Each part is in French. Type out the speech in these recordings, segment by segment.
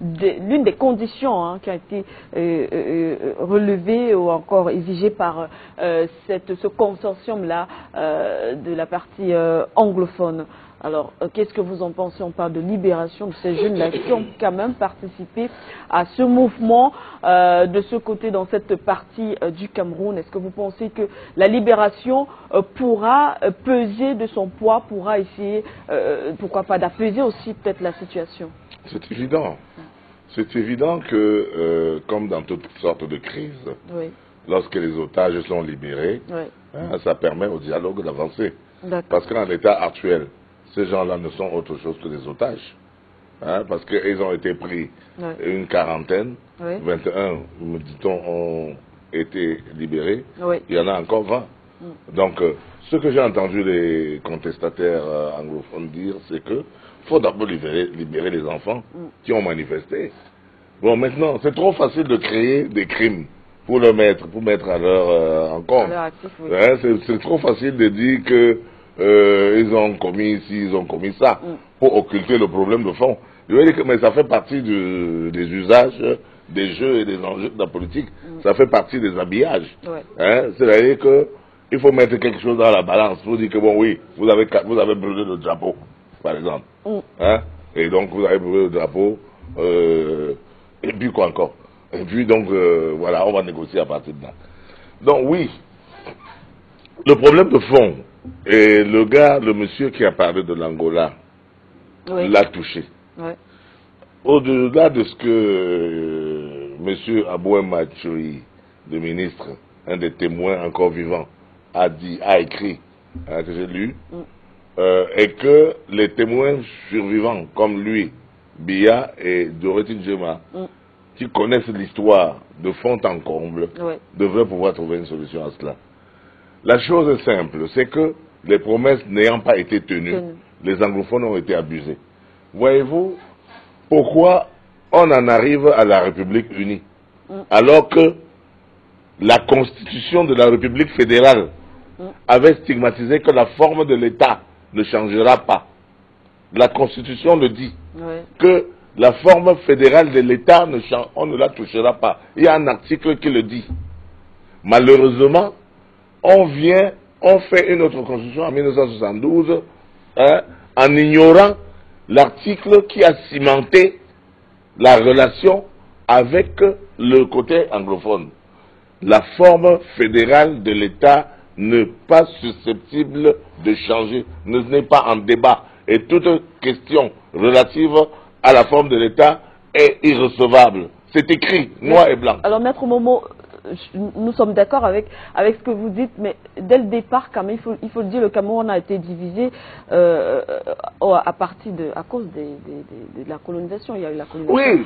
l'une des conditions qui a été relevée ou encore exigée par ce consortium-là de la partie anglophone. Alors, qu'est-ce que vous en pensez? On parle de libération de ces jeunes-là qui ont quand même participé à ce mouvement de ce côté dans cette partie du Cameroun. Est-ce que vous pensez que la libération pourra peser de son poids, pourra essayer, pourquoi pas, d'apaiser aussi peut-être la situation? C'est évident. C'est évident que, comme dans toutes sortes de crises, oui, lorsque les otages sont libérés, oui, ça permet au dialogue d'avancer. Parce qu'en l'état actuel, ces gens-là ne sont autre chose que des otages. Parce qu'ils ont été pris, oui, une quarantaine, oui, 21, me dit-on, ont été libérés. Oui. Il y en a encore 20. Donc, ce que j'ai entendu les contestataires anglophones dire, c'est que faut d'abord libérer les enfants qui ont manifesté. Bon, maintenant, c'est trop facile de créer des crimes pour mettre à leur encontre. Oui. C'est trop facile de dire que ils ont commis ici, ils ont commis ça, pour occulter le problème de fond. Je veux dire que mais ça fait partie des usages, des jeux et des enjeux de la politique. Ça fait partie des habillages. Ouais. C'est-à-dire qu'il faut mettre quelque chose dans la balance pour dire que bon oui, vous avez brûlé le drapeau, par exemple. Et donc vous avez brûlé le drapeau, et puis quoi encore. Et puis donc voilà, on va négocier à partir de là. Donc oui, le problème de fond, et le monsieur qui a parlé de l'Angola, oui, l'a touché. Oui. Au-delà de ce que monsieur Aboué Machoui, le ministre, un des témoins encore vivants, a dit, a écrit, que j'ai lu, et que les témoins survivants comme lui, Biya et Dorothy Djema, qui connaissent l'histoire de fond en comble, oui, devraient pouvoir trouver une solution à cela. La chose est simple, c'est que les promesses n'ayant pas été tenues, les anglophones ont été abusés. Voyez-vous, pourquoi on en arrive à la République unie, alors que la constitution de la République fédérale avait stigmatisé que la forme de l'État ne changera pas. La constitution le dit, oui, que la forme fédérale de l'État, on ne la touchera pas. Il y a un article qui le dit. Malheureusement, on fait une autre constitution en 1972, en ignorant l'article qui a cimenté la relation avec le côté anglophone. La forme fédérale de l'État n'est pas susceptible de changer, n'est pas en débat. Et toute question relative à la forme de l'État est irrecevable. C'est écrit, noir et blanc. Alors, Maître Momo, nous sommes d'accord avec ce que vous dites, mais dès le départ, quand même, il faut le dire, le Cameroun a été divisé à cause de la colonisation. Il y a eu la colonisation. Oui,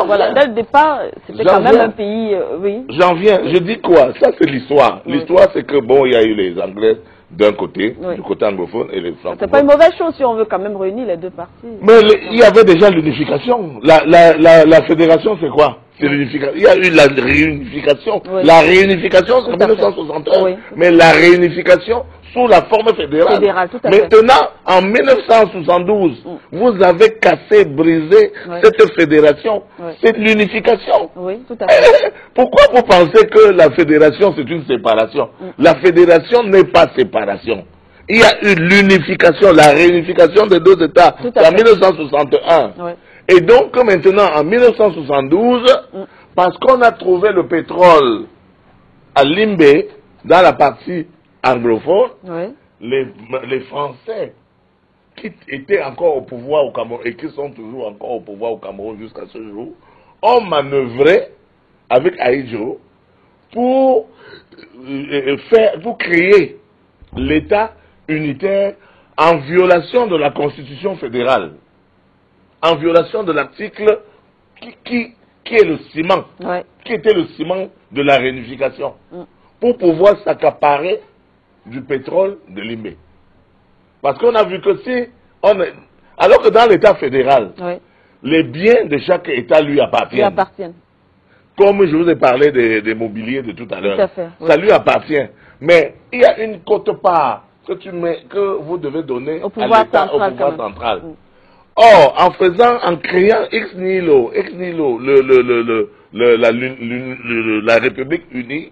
voilà, dès le départ, c'était quand même un pays. Oui. J'en viens. Je dis quoi? Ça, c'est l'histoire. Oui. L'histoire, c'est que bon, il y a eu les Anglais d'un côté, oui, du côté anglophone, et les francophones. C'est pas une mauvaise chose si on veut quand même réunir les deux parties. Mais il y avait déjà l'unification. La fédération, c'est quoi? C'est l'unification. Il y a eu la réunification. Oui. La réunification, c'est en 1961. Oui. Mais la réunification sous la forme fédérale. Maintenant, en 1972, vous avez cassé, brisé, oui, cette fédération. Oui. C'est l'unification. Oui, tout à fait. Pourquoi vous pensez que la fédération, c'est une séparation? La fédération n'est pas séparation. Il y a eu l'unification, la réunification des deux États en 1961. Oui. Et donc maintenant, en 1972, parce qu'on a trouvé le pétrole à Limbé, dans la partie anglophone, oui, les Français qui étaient encore au pouvoir au Cameroun et qui sont toujours encore au pouvoir au Cameroun jusqu'à ce jour, ont manœuvré avec Ahidjo pour créer l'État unitaire en violation de la Constitution fédérale, en violation de l'article qui est le ciment, ouais, qui était le ciment de la réunification, pour pouvoir s'accaparer du pétrole de Limbé. Parce qu'on a vu que alors que dans l'État fédéral, ouais, les biens de chaque État lui appartiennent. Comme je vous ai parlé des mobiliers de tout à l'heure. Oui. Ça lui appartient. Mais il y a une quote-part que vous devez donner à l'État, au pouvoir central. Or, en créant ex nihilo, la République unie,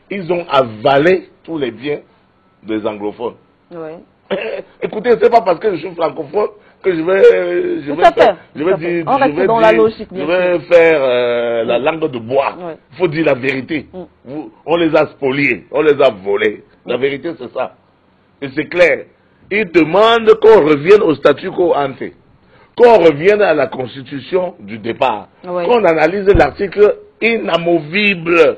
ils ont avalé tous les biens des anglophones. Ouais. Écoutez, c'est pas parce que je suis francophone que je vais faire la langue de bois. Il faut dire la vérité. On les a spoliés, on les a volés. La vérité, c'est ça. Et c'est clair. Ils demandent qu'on revienne au statu quo ante, qu'on revienne à la constitution du départ, qu'on analyse l'article inamovible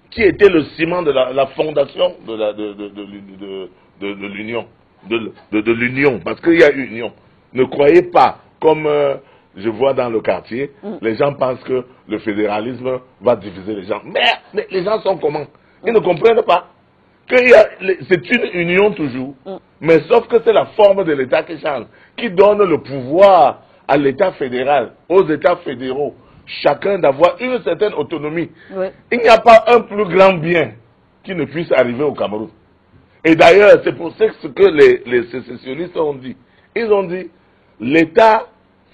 qui était le ciment de la fondation de l'union, de l'union, parce qu'il y a union. Ne croyez pas, comme je vois dans le quartier, les gens pensent que le fédéralisme va diviser les gens. Mais les gens sont comment? Ils ne comprennent pas que c'est une union toujours, mais sauf que c'est la forme de l'État qui change, qui donne le pouvoir à l'État fédéral, aux États fédéraux, chacun d'avoir une certaine autonomie. Il n'y a pas un plus grand bien qui ne puisse arriver au Cameroun. Et d'ailleurs, c'est pour ça que les sécessionnistes ont dit. Ils ont dit, l'État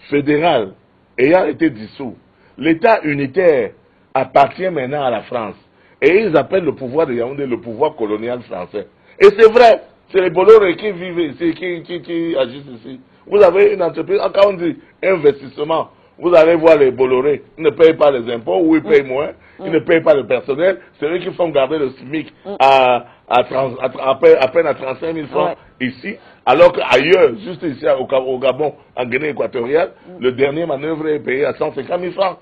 fédéral ayant été dissous, l'État unitaire appartient maintenant à la France. Et ils appellent le pouvoir de Yaoundé le pouvoir colonial français. Et c'est vrai, c'est les Bolloré qui vivent ici, qui agissent ici. Vous avez une entreprise, quand on dit investissement, vous allez voir les Bolloré, ils ne payent pas les impôts ou ils payent moins, ils ne payent pas le personnel, c'est eux qui font garder le SMIC à peine à 35 000 francs ici, alors qu'ailleurs, juste ici au Gabon, en Guinée équatoriale, le dernier manœuvre est payé à 150 000 francs.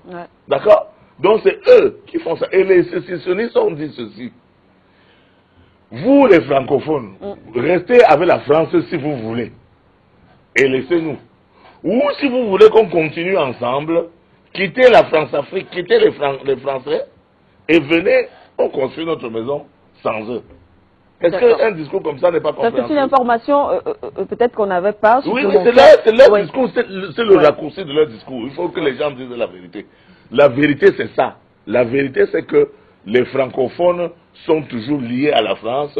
D'accord? Donc c'est eux qui font ça. Et les sécessionnistes ont dit ceci. Vous les francophones, restez avec la France si vous voulez. Et laissez-nous. Ou si vous voulez qu'on continue ensemble, quittez la France-Afrique, quittez les Français, et venez, on construit notre maison sans eux. Est-ce qu'un discours comme ça n'est pas compréhensible? C'est une information peut-être qu'on n'avait pas. Oui, c'est leur discours, c'est le raccourci de leur discours. Il faut que les gens disent la vérité. La vérité, c'est ça. La vérité, c'est que les francophones sont toujours liés à la France,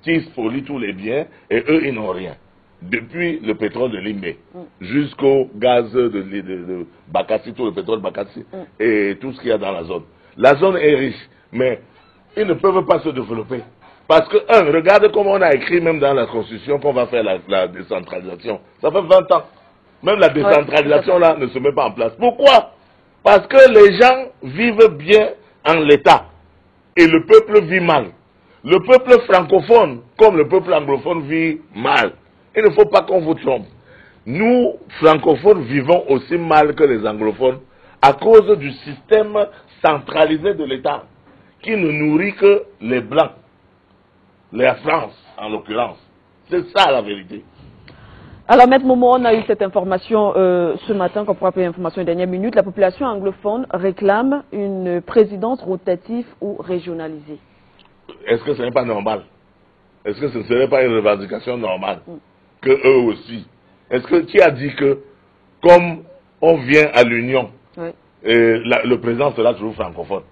qui spolient tous les biens, et eux, ils n'ont rien. Depuis le pétrole de Limbe jusqu'au gaz de Bakassi, tout le pétrole Bakassi, et tout ce qu'il y a dans la zone. La zone est riche, mais ils ne peuvent pas se développer. Parce que, regardez comment on a écrit même dans la Constitution qu'on va faire la décentralisation. Ça fait 20 ans. Même la décentralisation là ne se met pas en place. Pourquoi? Parce que les gens vivent bien en l'État. Et le peuple vit mal. Le peuple francophone, comme le peuple anglophone, vit mal. Il ne faut pas qu'on vous trompe. Nous, francophones, vivons aussi mal que les anglophones à cause du système centralisé de l'État qui ne nourrit que les Blancs. La France, en l'occurrence. C'est ça la vérité. Alors, Maître Momo, on a eu cette information ce matin, qu'on pourrait appeler information de dernière minute. La population anglophone réclame une présidence rotative ou régionalisée. Est-ce que ce n'est pas normal? Est-ce que ce ne serait pas une revendication normale que eux aussi? Est-ce que qui a dit que, comme on vient à l'Union, le président sera toujours francophone?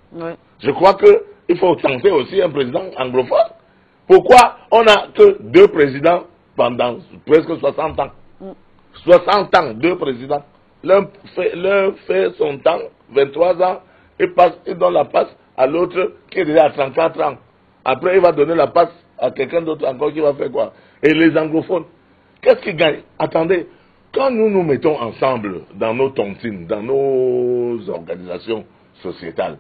Je crois qu'il faut tenter aussi un président anglophone. Pourquoi on n'a que 2 présidents pendant presque 60 ans? 60 ans, 2 présidents. L'un fait son temps, 23 ans, il donne la passe à l'autre qui est déjà à 34 ans. Après, il va donner la passe à quelqu'un d'autre encore qui va faire quoi? Et les anglophones, qu'est-ce qu'ils gagnent? Attendez, quand nous nous mettons ensemble dans nos tontines, dans nos organisations sociétales,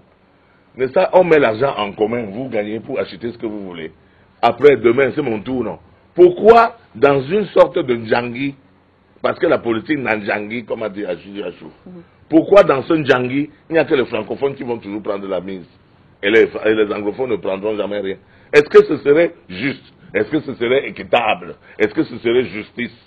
n'est-ce pas, on met l'argent en commun, vous gagnez pour acheter ce que vous voulez. Après, demain, c'est mon tour, non? Pourquoi, dans une sorte de Ndjangi, parce que la politique n'a Ndjangi, comme a dit Achille Achou, pourquoi dans ce Ndjangi, il n'y a que les francophones qui vont toujours prendre la mise et les anglophones ne prendront jamais rien? Est-ce que ce serait juste? Est-ce que ce serait équitable? Est-ce que ce serait justice?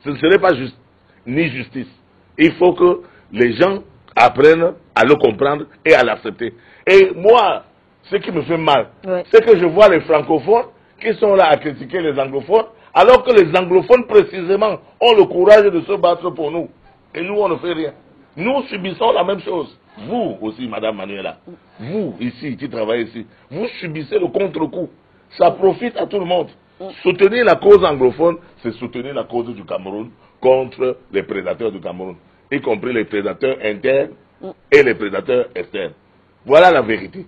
Ce ne serait pas juste, ni justice. Il faut que les gens apprennent à le comprendre et à l'accepter. Et moi, ce qui me fait mal, c'est que je vois les francophones qui sont là à critiquer les anglophones, alors que les anglophones, précisément, ont le courage de se battre pour nous. Et nous, on ne fait rien. Nous subissons la même chose. Vous aussi, Madame Manuela, vous, ici, qui travaillez ici, vous subissez le contre-coup. Ça profite à tout le monde. Soutenir la cause anglophone, c'est soutenir la cause du Cameroun contre les prédateurs du Cameroun, y compris les prédateurs internes et les prédateurs externes. Voilà la vérité.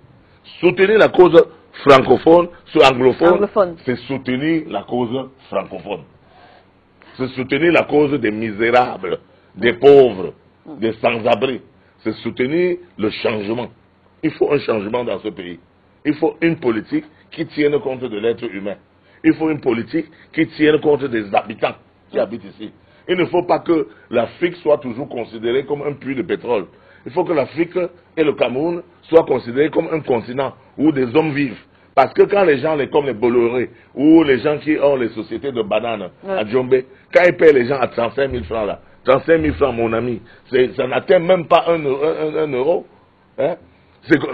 Soutenir la cause francophone, anglophone. C'est soutenir la cause francophone. C'est soutenir la cause des misérables, des pauvres, des sans-abri. C'est soutenir le changement. Il faut un changement dans ce pays. Il faut une politique qui tienne compte de l'être humain. Il faut une politique qui tienne compte des habitants qui habitent ici. Il ne faut pas que l'Afrique soit toujours considérée comme un puits de pétrole. Il faut que l'Afrique et le Cameroun soient considérés comme un continent où des hommes vivent. Parce que quand les gens, comme les Bolloré, ou les gens qui ont les sociétés de bananes à Djombe, quand ils paient les gens à 35 000 francs là, 35 000 francs mon ami, ça n'atteint même pas un euro. Hein?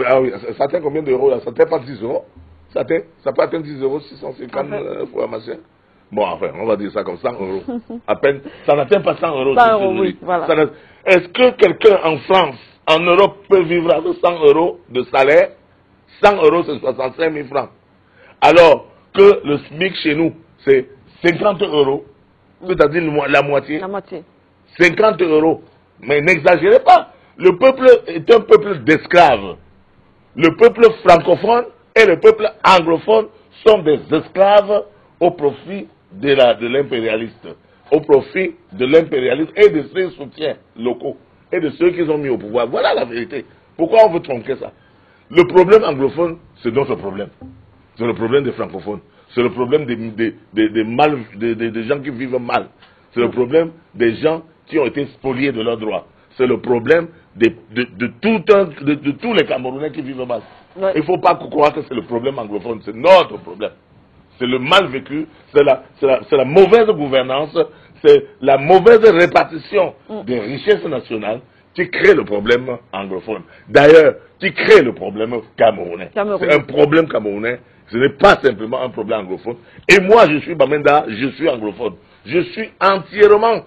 Ah oui, ça atteint combien d'euros là? Ça n'atteint pas 10 euros. Ça peut atteindre 10 euros, 650 fois machin. Bon, enfin, on va dire ça comme 100 euros. À peine, ça n'atteint pas 100 euros. 100 euros, oui, voilà. Est-ce que quelqu'un en France, en Europe, peut vivre avec 100 euros de salaire? 100 euros, c'est 65 000 francs. Alors que le SMIC chez nous, c'est 50 euros, c'est-à-dire la moitié. La moitié. 50 euros. Mais n'exagérez pas. Le peuple est un peuple d'esclaves. Le peuple francophone et le peuple anglophone sont des esclaves au profit de l'impérialiste. Au profit de l'impérialiste et de ses soutiens locaux. Et de ceux qu'ils ont mis au pouvoir. Voilà la vérité. Pourquoi on veut tronquer ça? Le problème anglophone, c'est notre problème. C'est le problème des francophones. C'est le problème des gens qui vivent mal. C'est le problème des gens qui ont été spoliés de leurs droits. C'est le problème de tous les Camerounais qui vivent mal. Ouais. Il ne faut pas croire que c'est le problème anglophone. C'est notre problème. C'est le mal vécu, c'est la mauvaise gouvernance, c'est la mauvaise répartition des richesses nationales qui crée le problème anglophone. D'ailleurs, qui crée le problème camerounais. C'est un problème camerounais, ce n'est pas simplement un problème anglophone. Et moi, je suis Bamenda, je suis anglophone. Je suis entièrement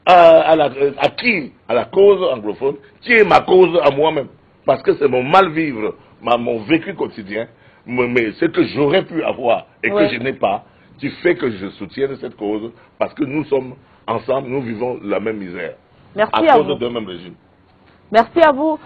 acquis à la cause anglophone, qui est ma cause à moi-même. Parce que c'est mon mal-vivre, mon vécu quotidien, mais ce que j'aurais pu avoir et que je n'ai pas, qui fait que je soutienne cette cause, parce que nous sommes ensemble, nous vivons la même misère. Merci à cause d'un même régime. Merci à vous.